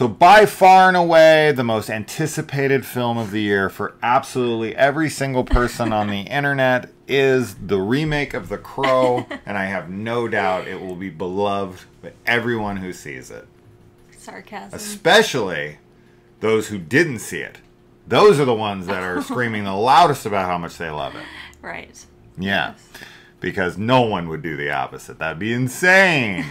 So by far and away, the most anticipated film of the year for absolutely every single person on the internet is the remake of The Crow, and I have no doubt it will be beloved by everyone who sees it. Sarcasm. Especially those who didn't see it. Those are the ones that are screaming the loudest about how much they love it. Right. Yeah. Yes. Because no one would do the opposite. That'd be insane.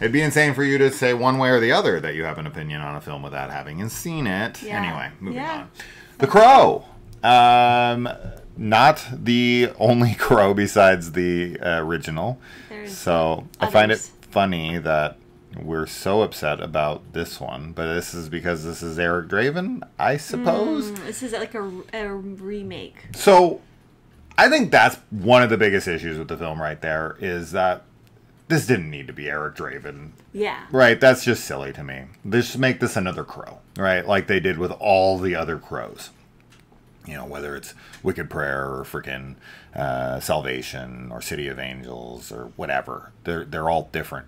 It'd be insane for you to say one way or the other that you have an opinion on a film without having seen it. Yeah. Anyway, moving on. The Crow. Not the only Crow besides the original. So I find it funny that we're so upset about this one. But this is because this is Eric Draven, I suppose. This is like a remake. So I think that's one of the biggest issues with the film right there, is that this didn't need to be Eric Draven. Yeah. Right, that's just silly to me. Just make this another Crow, right? Like they did with all the other Crows. You know, whether it's Wicked Prayer or freaking Salvation or City of Angels or whatever. They're all different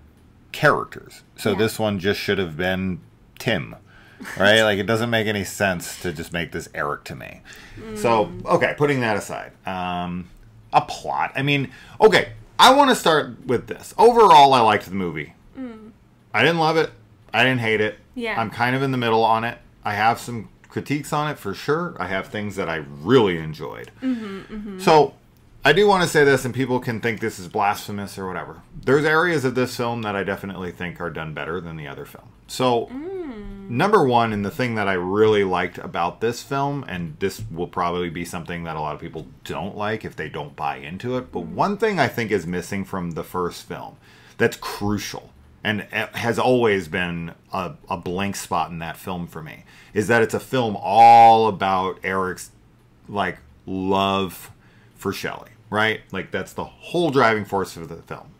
characters. So this one just should have been Tim. Right? Like, it doesn't make any sense to just make this Eric to me. So, okay, putting that aside. A plot. I mean, okay, I want to start with this. Overall, I liked the movie. I didn't love it. I didn't hate it. Yeah. I'm kind of in the middle on it. I have some critiques on it, for sure. I have things that I really enjoyed. So, I do want to say this, and people can think this is blasphemous or whatever. There's areas of this film that I definitely think are done better than the other film. So, number one, and the thing that I really liked about this film, and this will probably be something that a lot of people don't like if they don't buy into it, but one thing I think is missing from the first film that's crucial, and has always been a blank spot in that film for me, is that it's a film all about Eric's, like, love for Shelley, right? Like, that's the whole driving force of the film.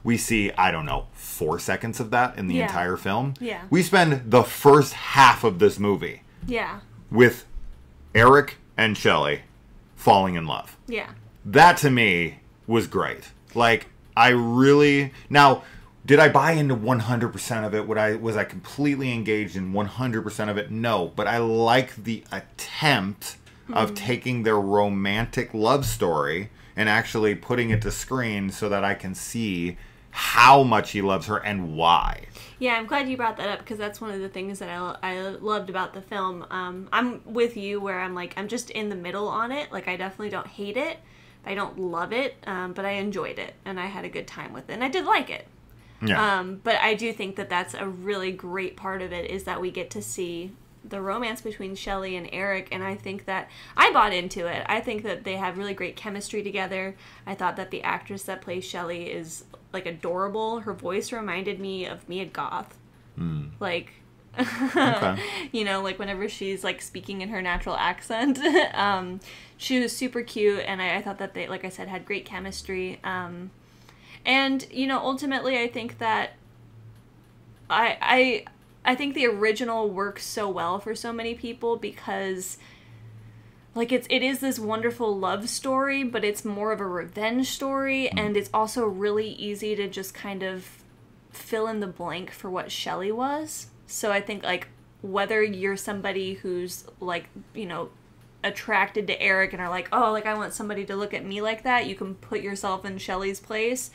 We see, I don't know, 4 seconds of that in the entire film. Yeah. We spend the first half of this movie with Eric and Shelley falling in love. Yeah. That, to me, was great. Like, I really... Now, did I buy into 100% of it? Was I completely engaged in 100% of it? No. But I like the attempt of taking their romantic love story and actually putting it to screen so that I can see how much he loves her and why. Yeah, I'm glad you brought that up, because that's one of the things that I loved about the film. I'm with you where I'm like, I'm just in the middle on it. Like, I definitely don't hate it. I don't love it, but I enjoyed it, and I had a good time with it, and I did like it. Yeah. But I do think that that's a really great part of it, is that we get to see the romance between Shelley and Eric, and I think that I bought into it. I think that they have really great chemistry together. I thought that the actress that plays Shelley is, like, adorable. Her voice reminded me of Mia Goth. Like, okay. You know, like, whenever she's, like, speaking in her natural accent. She was super cute, and I thought that they, like I said, had great chemistry. And, you know, ultimately, I think that I think the original works so well for so many people because, like, it is this wonderful love story, but it's more of a revenge story, and it's also really easy to just kind of fill in the blank for what Shelley was. So I think, like, whether you're somebody who's, like, you know, attracted to Eric and are like, oh, like, I want somebody to look at me like that, you can put yourself in Shelley's place.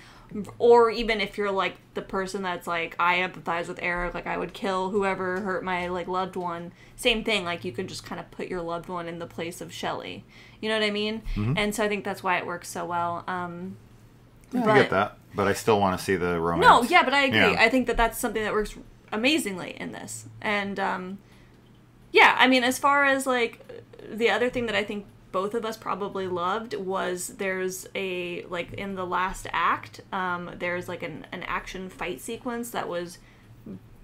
Or even if you're, like, the person that's like, I empathize with Eric, like, I would kill whoever hurt my, like, loved one. Same thing, like, you can just kind of put your loved one in the place of Shelley. You know what I mean? And so I think that's why it works so well. Yeah, I get that, but I still want to see the romance. No, yeah, but I agree. Yeah. I think that that's something that works amazingly in this. And, yeah, I mean, as far as, like, the other thing that I think both of us probably loved was there's a, like, in the last act, there's, like, an action fight sequence that was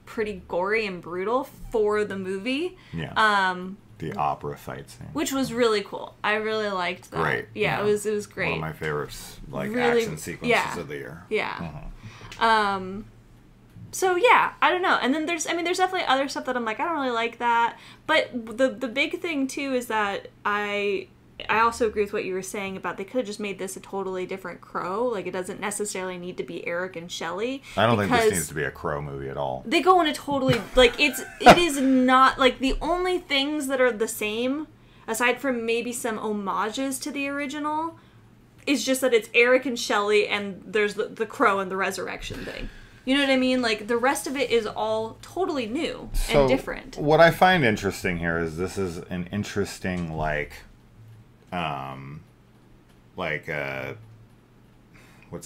pretty gory and brutal for the movie. Yeah. The opera fight scene. Which was really cool. I really liked that. Great. Yeah, it was great. One of my favorites, like, really, action sequences of the year. Yeah. So yeah, I don't know. And then there's definitely other stuff that I'm like, I don't really like that. But the big thing too is that I also agree with what you were saying about they could have just made this a totally different Crow. Like, it doesn't necessarily need to be Eric and Shelley. I don't think this needs to be a Crow movie at all. They go in a totally, like, it is not, like, the only things that are the same, aside from maybe some homages to the original, is just that it's Eric and Shelley and there's the Crow and the resurrection thing. You know what I mean? Like, the rest of it is all totally new and different. What I find interesting here is this is an interesting, what's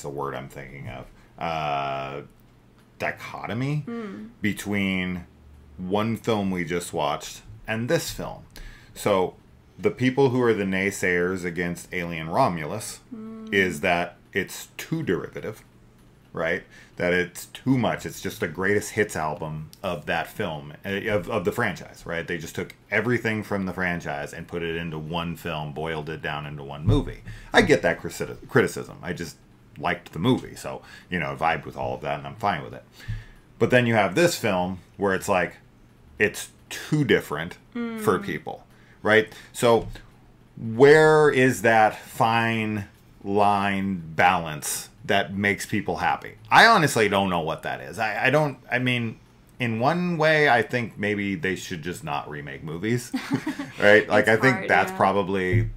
the word I'm thinking of? Dichotomy between one film we just watched and this film. So, the people who are the naysayers against Alien Romulus is that it's too derivative, right? That it's too much. It's just the greatest hits album of that film, of the franchise, right? They just took everything from the franchise and put it into one film, boiled it down into one movie. I get that criticism. I just liked the movie, so, you know, I vibed with all of that, and I'm fine with it. But then you have this film where it's like, it's too different for people, right? So where is that fine line balance that makes people happy? I honestly don't know what that is. I mean, in one way, I think maybe they should just not remake movies, right? Like, I think that's probably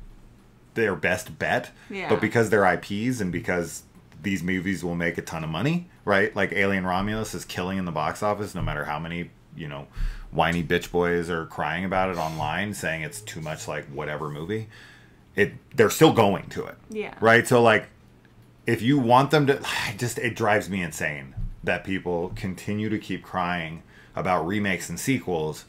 their best bet. Yeah. But because they're IPs and because these movies will make a ton of money, right? Like, Alien Romulus is killing in the box office no matter how many, you know, whiny bitch boys are crying about it online, saying it's too much like whatever movie. They're still going to it. Yeah. Right? So, like, if you want them to... it drives me insane that people continue to keep crying about remakes and sequels,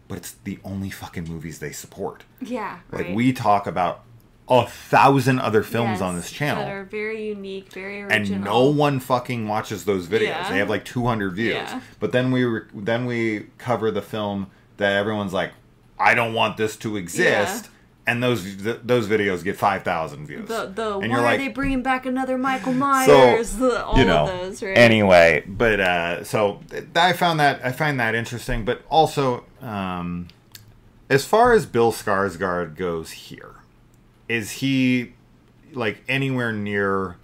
but it's the only fucking movies they support. Yeah, right. Like, we talk about 1,000 other films on this channel that are very unique, very original, and no one fucking watches those videos. Yeah. They have like 200 views. Yeah. But then we cover the film that everyone's like, I don't want this to exist. Yeah. And those videos get 5,000 views. And why are they bringing back another Michael Myers? So, all of those, right? Anyway, but so I find that interesting. But also, as far as Bill Skarsgård goes here, is he like anywhere near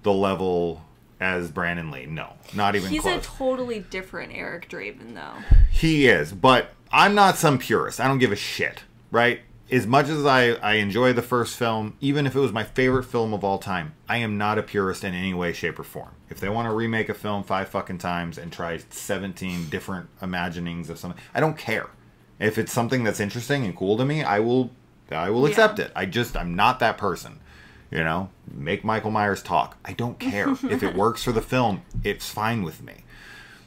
the level as Brandon Lee? No, not even close. He's a totally different Eric Draven, though. He is, but I'm not some purist. I don't give a shit, right? As much as I enjoy the first film, even if it was my favorite film of all time, I am not a purist in any way, shape, or form. If they want to remake a film 5 fucking times and try 17 different imaginings of something, I don't care. If it's something that's interesting and cool to me, I will accept it. I'm not that person. You know, make Michael Myers talk. I don't care. If it works for the film, it's fine with me.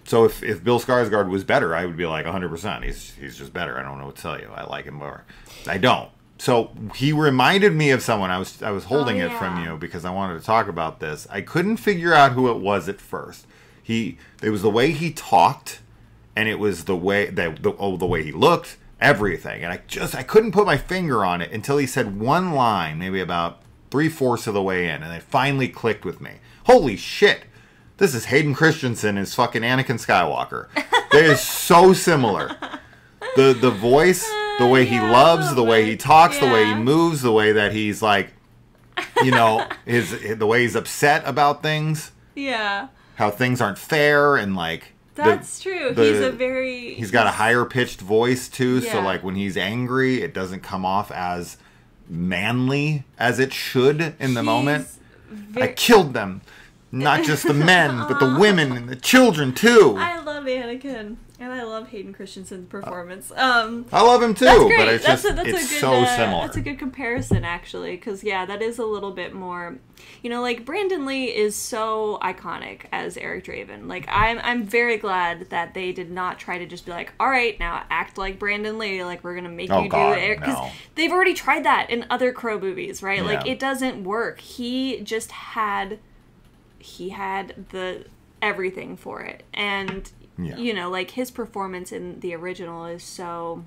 So if Bill Skarsgård was better, I would be like 100%. He's just better. I don't know what to tell you. I like him more. I don't. So he reminded me of someone. I was holding it from you because I wanted to talk about this. I couldn't figure out who it was at first. It was the way he talked, and it was the way the way he looked, everything. And I couldn't put my finger on it until he said one line, maybe about 3/4 of the way in, and it finally clicked with me. Holy shit! This is Hayden Christensen as fucking Anakin Skywalker. They are so similar. The voice, the way he loves, the way he talks, the way he moves, the way that he's like, you know, the way he's upset about things. Yeah. How things aren't fair and like. That's true. He's got a higher pitched voice too, so like when he's angry, it doesn't come off as manly as it should in the moment. I killed them. Not just the men, but the women and the children too. I love Anakin, and I love Hayden Christensen's performance. I love him too, but it's just it's so similar. That's a good comparison, actually, because that is a little bit more. You know, like Brandon Lee is so iconic as Eric Draven. Like I'm very glad that they did not try to just be like, all right, now act like Brandon Lee. Like we're gonna make you do it because they've already tried that in other Crow movies, right? Yeah. Like it doesn't work. He just had. He had the everything for it, and you know, like his performance in the original is so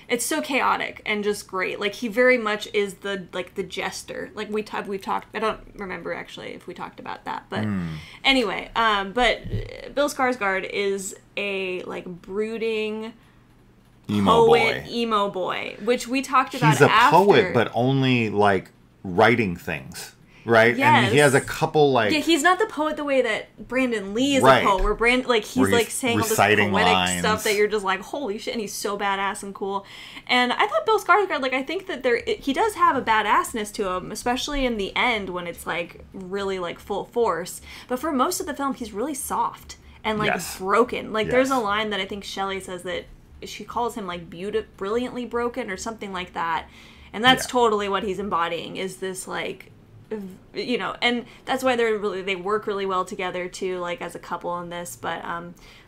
it's so chaotic and just great. Like he very much is the jester. Like we've talked. I don't remember actually if we talked about that, but anyway. But Bill Skarsgård is a like brooding, poet, emo boy, which we talked about. He's a poet, but only like writing things. Right? Yes. And he has a couple, like... Yeah, he's not the poet the way that Brandon Lee is a poet. Where he's like saying all this poetic lines. Stuff that you're just like, holy shit, and he's so badass and cool. And I thought Bill Skarsgård, like, I think that he does have a badassness to him, especially in the end when it's, like, really, like, full force. But for most of the film, he's really soft and, like, broken. Like, there's a line that I think Shelley says that she calls him, like, brilliantly broken or something like that. And that's totally what he's embodying, is this, like... You know, and that's why they work really well together too, like as a couple in this. But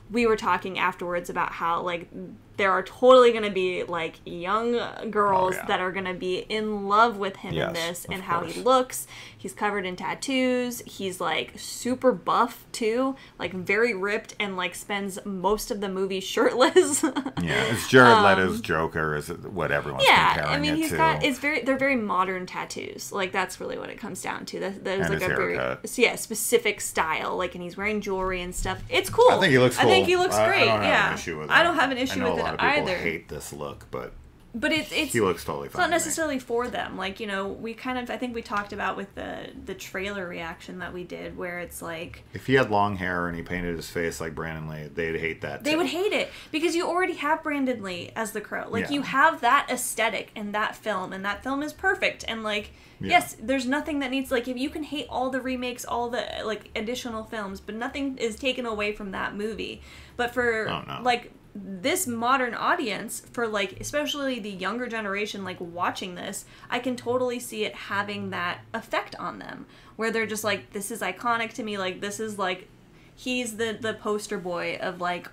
we were talking afterwards about how like there are totally going to be like young girls that are going to be in love with him in this, and how he looks. He's covered in tattoos. He's like super buff too, like very ripped, and like spends most of the movie shirtless. It's Jared Leto's Joker is what everyone's comparing I mean, to. they're very modern tattoos. Like that's really what it comes down to. That is like a haircut. very specific style. Like, and he's wearing jewelry and stuff. It's cool. I think he looks cool. I think he looks great. I don't have an issue with it. I don't have an issue with it either. A lot of people hate this look, but he looks totally fine. It's not necessarily for them. Like, you know, I think we talked about with the trailer reaction that we did, where it's like... If he had long hair and he painted his face like Brandon Lee, they'd hate that too. They would hate it, because you already have Brandon Lee as the Crow. Like, you have that aesthetic in that film, and that film is perfect. And, like, yes, there's nothing that needs... Like, if you can hate all the remakes, all the, like, additional films, but nothing is taken away from that movie. But for, like... this modern audience, for like especially the younger generation, like watching this, I can totally see it having that effect on them, where they're just like, this is iconic to me, like this is like, he's the poster boy of like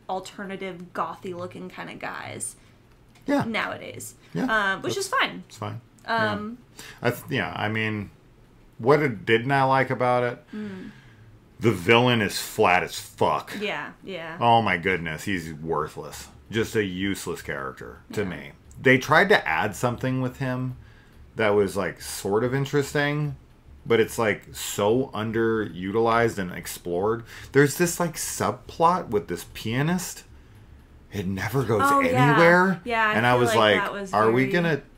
alternative gothy looking kind of guys nowadays, which is fine. It's fine. I mean, what didn't I like about it? The villain is flat as fuck. Yeah. Oh my goodness, he's worthless. Just a useless character to me. They tried to add something with him that was like sort of interesting, but it's like so underutilized and explored. There's this like subplot with this pianist. It never goes anywhere. Yeah. And I was like,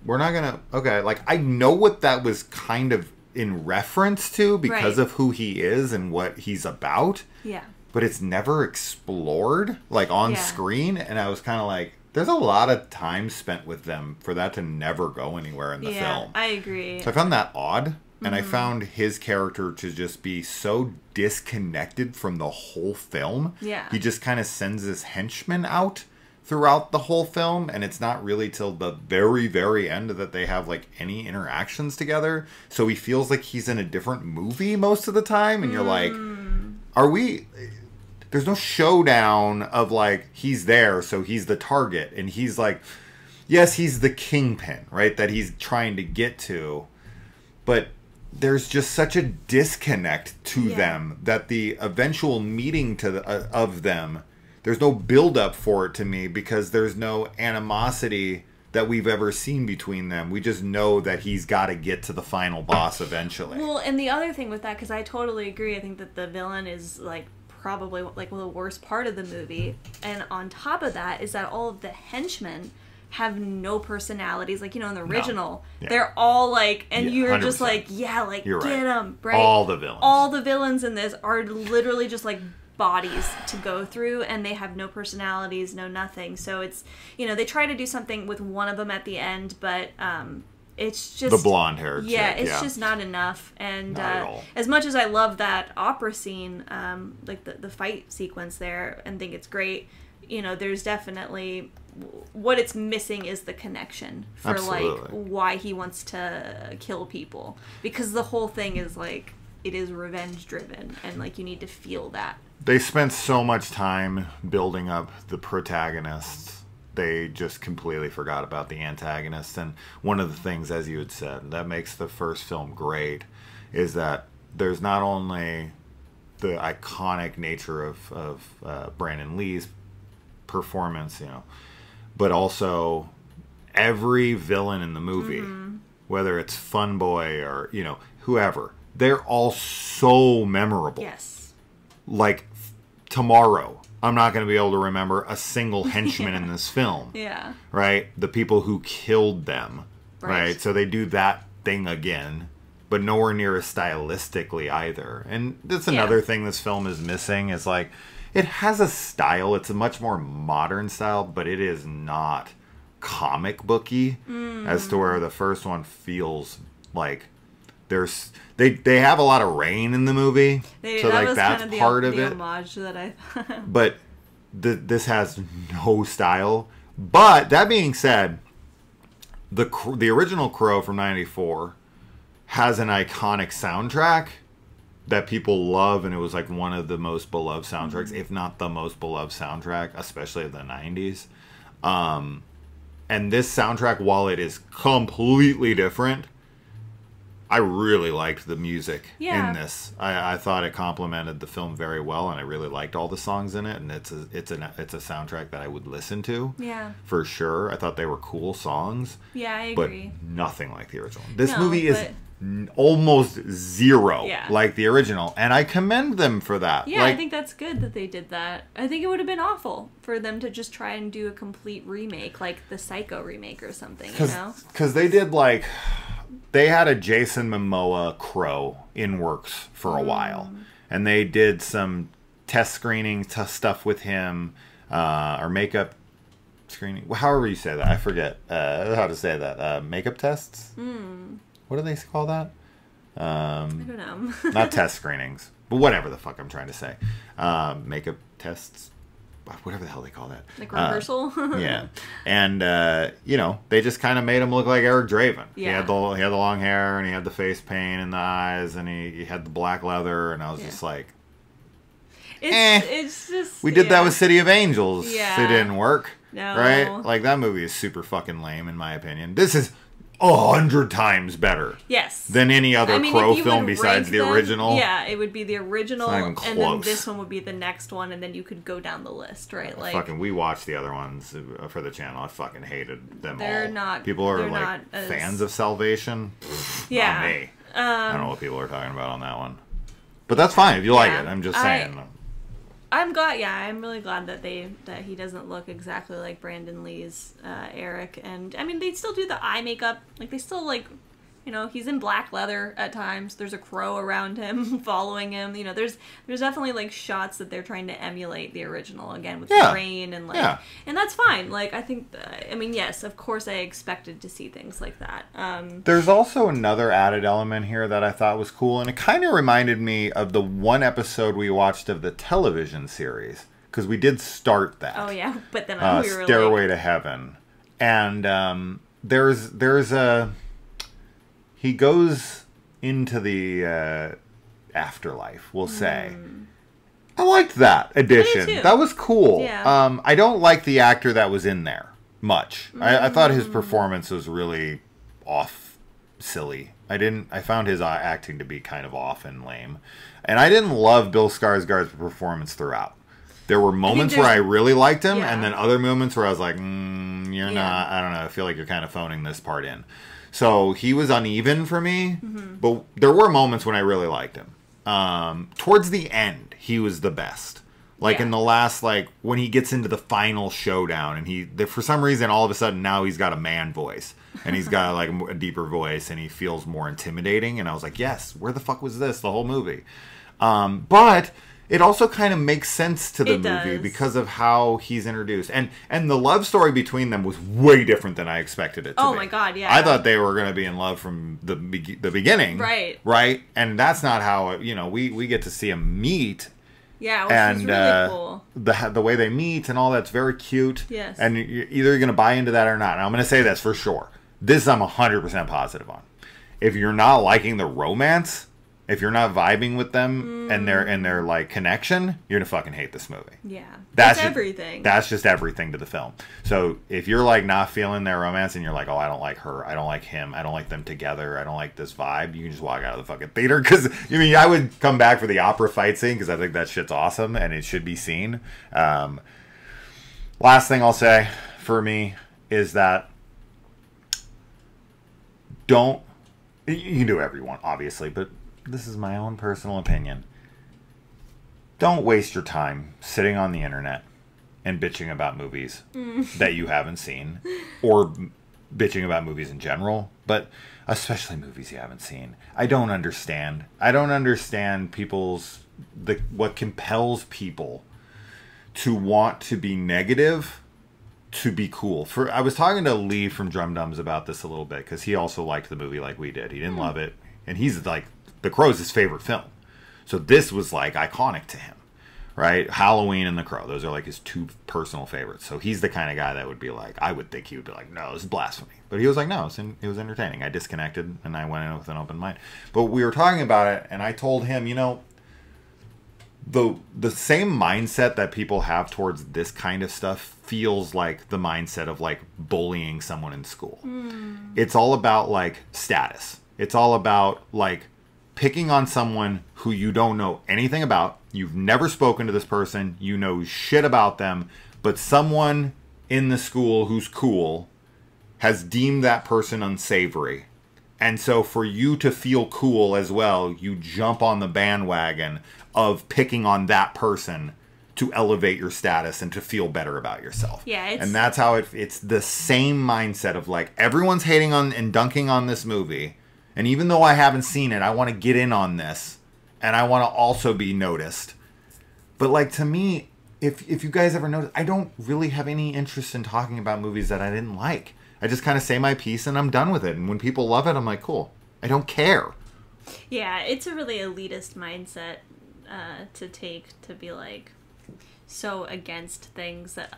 we're not gonna, okay. Like, I know what that was kind of in reference to because of who he is and what he's about. Yeah. But it's never explored, like, on screen. And I was kind of like, there's a lot of time spent with them for that to never go anywhere in the film. I agree. So I found that odd. And I found his character to just be so disconnected from the whole film. Yeah. He just kind of sends his henchmen out throughout the whole film, and it's not really till the very, very end that they have like any interactions together. So he feels like he's in a different movie most of the time, and you're like, there's no showdown of like, he's there, so he's the target, and he's like, yes, he's the kingpin, right, that he's trying to get to, but there's just such a disconnect to them that the eventual meeting of them, there's no build-up for it to me, because there's no animosity that we've ever seen between them. We just know that he's got to get to the final boss eventually. Well, and the other thing with that, because I totally agree, I think that the villain is like probably like the worst part of the movie. And on top of that is that all of the henchmen have no personalities. Like, you know, in the original, they're all like, and you're 100%. Just like, like, you're get them, right? All the villains. All the villains in this are literally just like bodies to go through, and they have no personalities, no nothing. So it's, you know, they try to do something with one of them at the end, but it's just the blonde hair chick, it's just not enough. And as much as I love that opera scene, like the fight sequence there, and think it's great, you know, there's definitely, what it's missing is the connection for like why he wants to kill people, because the whole thing is like, it is revenge driven, and like you need to feel that. They spent so much time building up the protagonists, they just completely forgot about the antagonists. And one of the things, as you had said, that makes the first film great is that there's not only the iconic nature of Brandon Lee's performance, you know, but also every villain in the movie, whether it's Fun Boy or, you know, whoever, they're all so memorable. Yes. Like Tomorrow, I'm not going to be able to remember a single henchman in this film. Yeah. Right? The people who killed them. Right? So they do that thing again, but nowhere near as stylistically either. And that's another thing this film is missing is like, it has a style. It's a much more modern style, but it is not comic booky as to where the first one feels like they have a lot of rain in the movie. So like that's kind of part of it. Homage that I but this has no style. But that being said, the original Crow from '94 has an iconic soundtrack that people love, and it was like one of the most beloved soundtracks, if not the most beloved soundtrack, especially of the 90s. And this soundtrack, while it is completely different, I really liked the music in this. I thought it complemented the film very well, and I really liked all the songs in it. And it's a soundtrack that I would listen to. Yeah, for sure. I thought they were cool songs. Yeah, I agree. But nothing like the original. This movie is almost zero like the original, and I commend them for that. Yeah, I think that's good that they did that. I think it would have been awful for them to just try and do a complete remake, like the Psycho remake or something. Because they did like. They had a Jason Momoa Crow in works for a while. And they did some test screening stuff with him, or makeup screening. However you say that. I forget how to say that. Makeup tests? What do they call that? I don't know. Not test screenings, but whatever the fuck I'm trying to say. Makeup tests. Whatever the hell they call that. Like rehearsal? Yeah. And, they just kind of made him look like Eric Draven. Yeah. He had the long hair, and he had the face paint and the eyes, and he had the black leather, and I was just like, It's just... We did that with City of Angels. Yeah. It didn't work. No. Right? Like, that movie is super fucking lame, in my opinion. This is 100 times better. Yes. Than any other Crow film besides the original. Yeah, it would be the original, and then this one would be the next one, and then you could go down the list, right? Like we watched the other ones for the channel. I fucking hated them all. Not. People are like fans of Salvation. Yeah. Not me. I don't know what people are talking about on that one. But that's fine if you like it. I'm just saying. I'm glad. Yeah, I'm really glad that he doesn't look exactly like Brandon Lee's Eric. And I mean, they still do the eye makeup. Like they still he's in black leather at times. There's a crow around him following him. There's definitely like shots that they're trying to emulate the original again with the rain and and that's fine. Like I think, yes, of course I expected to see things like that. There's also another added element here that I thought was cool, and it kind of reminded me of the one episode we watched of the television series, because we did start that. Oh yeah, but then we were Stairway to Heaven, and there's a. He goes into the afterlife, we'll say. I liked that addition. That was cool. Yeah. I don't like the actor that was in there much. I thought his performance was really off, silly. I found his acting to be kind of off and lame. And I didn't love Bill Skarsgård's performance throughout. There were moments where I really liked him, and then other moments where I was like, you're not, I don't know, I feel like you're kind of phoning this part in. So he was uneven for me, but there were moments when I really liked him. Towards the end, he was the best. Like in the last, when he gets into the final showdown, and for some reason, all of a sudden now he's got a man voice, and he's got a deeper voice, and he feels more intimidating. And I was like, yes, where the fuck was this the whole movie? But it also kind of makes sense to the movie because of how he's introduced. And the love story between them was way different than I expected it to be. Oh my God, yeah. I thought they were going to be in love from the beginning. Right. Right? And that's not how, we get to see them meet. Yeah, which is really cool. The way they meet and all that's very cute. Yes. And you're going to buy into that or not. And I'm going to say this for sure. This I'm 100% positive on. If you're not liking the romance... If you're not vibing with them and their connection, you're gonna fucking hate this movie. Yeah, that's everything. That's just everything to the film. So if you're not feeling their romance and you're like, oh, I don't like her, I don't like him, I don't like them together, I don't like this vibe, you can just walk out of the fucking theater. Because I would come back for the opera fight scene because I think that shit's awesome and it should be seen. Last thing I'll say for me is that you can do whatever you want, obviously, but this is my own personal opinion. don't waste your time sitting on the internet and bitching about movies that you haven't seen, or bitching about movies in general, but especially movies you haven't seen. I don't understand. I don't understand what compels people to want to be negative to be cool. I was talking to Lee from Drum Dums about this a little bit, because he also liked the movie like we did. He didn't love it, and he's like, The Crow's his favorite film. So this was like iconic to him, right? Halloween and The Crow, those are like his two personal favorites. So he's the kind of guy that would be like, I would think he would be like, no, this is blasphemy. But he was like, no, it was entertaining. I disconnected and I went in with an open mind. But we were talking about it, and I told him, the same mindset that people have towards this kind of stuff feels like the mindset of like bullying someone in school. It's all about like status. It's all about like picking on someone who you don't know anything about. You've never spoken to this person. You know shit about them. But someone in the school who's cool has deemed that person unsavory. And so for you to feel cool as well, you jump on the bandwagon of picking on that person to elevate your status and to feel better about yourself. Yeah, and that's how it's the same mindset of like, everyone's hating on and dunking on this movie. And even though I haven't seen it, I want to get in on this. And I want to also be noticed. But like, to me, if you guys ever notice, I don't really have any interest in talking about movies that I didn't like. I just kind of say my piece and I'm done with it. And when people love it, I'm like, cool. I don't care. Yeah, it's a really elitist mindset to take, to be like so against things that,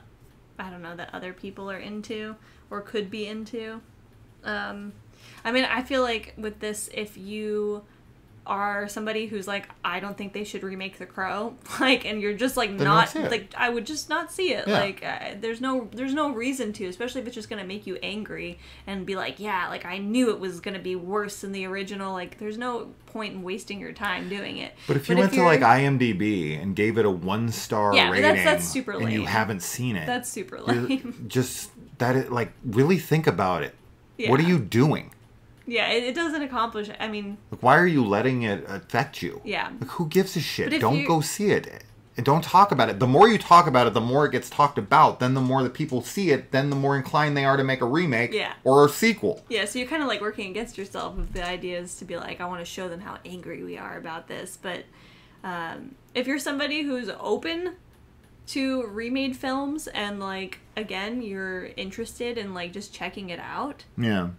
I don't know, that other people are into or could be into. I mean, I feel like with this, if you are somebody who's like, I don't think they should remake The Crow, like, and you're just like, not like, I would just not see it. Yeah. Like, there's no reason to, especially if it's just gonna make you angry and be like, yeah, like I knew it was gonna be worse than the original. Like, there's no point in wasting your time doing it. But if you went to like IMDb and gave it a 1-star rating, that's super lame. And you haven't seen it, that's super lame. Just like, really think about it. Yeah. What are you doing? Yeah, it doesn't accomplish. I mean, like, why are you letting it affect you? Yeah. Like, who gives a shit? Don't go see it. And don't talk about it. The more you talk about it, the more it gets talked about. Then the more that people see it, then the more inclined they are to make a remake or a sequel. Yeah, so you're kind of like working against yourself with the ideas to be like, I want to show them how angry we are about this. But if you're somebody who's open to remade films and, like, again, you're interested in, like, just checking it out. Yeah.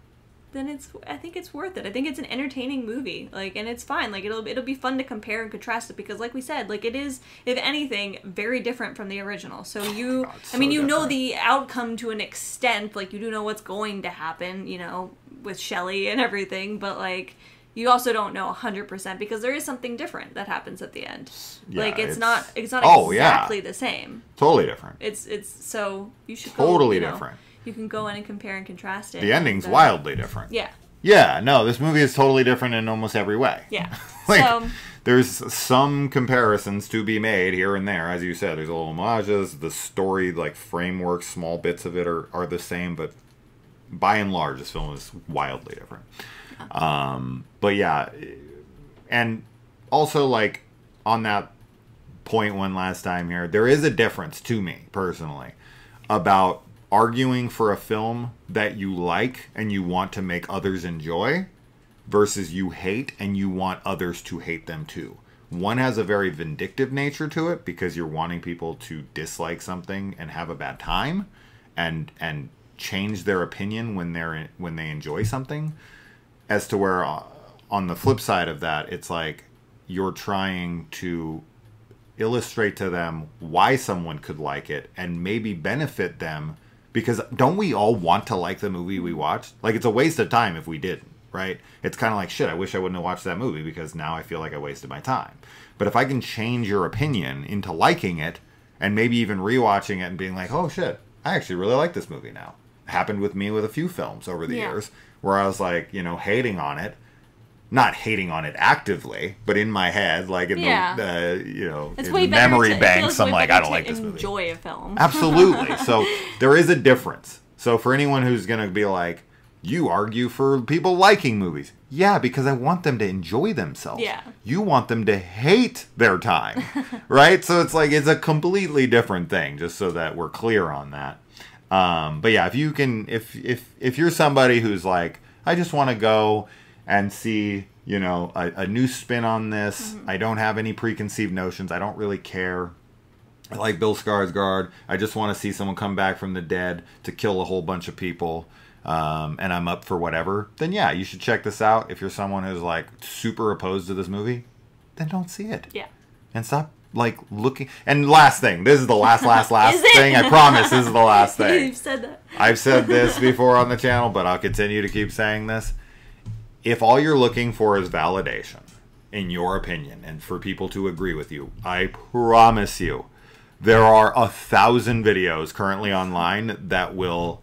Then I think it's worth it. I think it's an entertaining movie, like, and it's fine. Like, it'll be fun to compare and contrast it, because, like we said, like, it is, if anything, very different from the original. So you, I mean, you know the outcome to an extent, like, you do know what's going to happen, with Shelley and everything, but, like, you also don't know 100% because there is something different that happens at the end. Yeah, like, it's not exactly the same. Totally different. It's so you should totally different. You can go in and compare and contrast it. The ending's wildly different. Yeah. Yeah, no, this movie is totally different in almost every way. Yeah. Like, there's some comparisons to be made here and there. As you said, there's little homages. The story, like, framework, small bits of it are the same, but by and large, this film is wildly different. Yeah. But yeah, and also, like, on that point one last time here, there is a difference to me, personally, about arguing for a film that you like and you want to make others enjoy versus you hate and you want others to hate them too. One has a very vindictive nature to it because you're wanting people to dislike something and have a bad time and change their opinion when they enjoy something, as to where on the flip side of that, it's like you're trying to illustrate to them why someone could like it and maybe benefit them. Because don't we all want to like the movie we watched? Like, it's a waste of time if we didn't, right? It's kind of like, shit, I wish I wouldn't have watched that movie because now I feel like I wasted my time. But if I can change your opinion into liking it and maybe even rewatching it and being like, oh, shit, I actually really like this movie now. It happened with me with a few films over the years where I was like, hating on it. Not hating on it actively, but in my head, like in the in the memory banks, I'm like, I don't like this movie. Enjoy a film. Absolutely. So there is a difference. So for anyone who's gonna be like, You argue for people liking movies. Yeah, because I want them to enjoy themselves. Yeah. You want them to hate their time, right? So it's like, it's a completely different thing, just so that we're clear on that. But yeah, if you can, if you're somebody who's like, I just want to go and see, you know, a new spin on this. I don't have any preconceived notions. I don't really care. I like Bill Skarsgård. I just want to see someone come back from the dead to kill a whole bunch of people. And I'm up for whatever. Then yeah, you should check this out. If you're someone who's like super opposed to this movie, then don't see it. Yeah. And stop like looking. And last thing, this is the last Is it? thing. I promise this is the last thing. You've said that. I've said this before on the channel, but I'll continue to keep saying this. If all you're looking for is validation, in your opinion, and for people to agree with you, I promise you, there are 1,000 videos currently online that will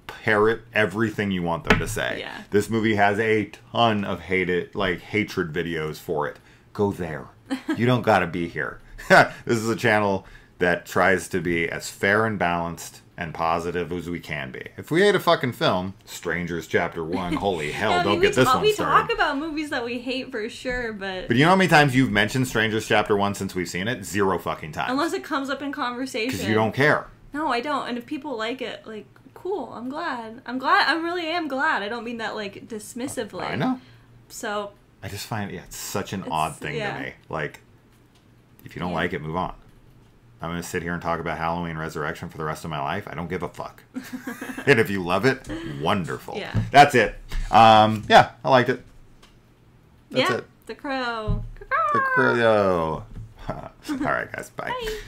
parrot everything you want them to say. Yeah. This movie has a ton of hatred videos for it. Go there. You don't gotta be here. This is a channel that tries to be as fair and balanced and positive as we can be. If we hate a fucking film, Strangers Chapter 1, holy hell, Yeah, I mean, don't get this one We started. talk about movies that we hate for sure, but But you know how many times you've mentioned Strangers Chapter 1 since we've seen it? 0 fucking times. unless it comes up in conversation. Because you don't care. No, I don't. And if people like it, like, cool, I'm glad. I really am glad. I don't mean that, like, dismissively. I know. So, I just find it's such an odd thing to me. Like, if you don't like it, move on. I'm going to sit here and talk about Halloween Resurrection for the rest of my life. I don't give a fuck. And if you love it, wonderful. Yeah. That's it. Yeah, I liked it. That's it. The Crow. The Crow. All right, guys. Bye. Bye.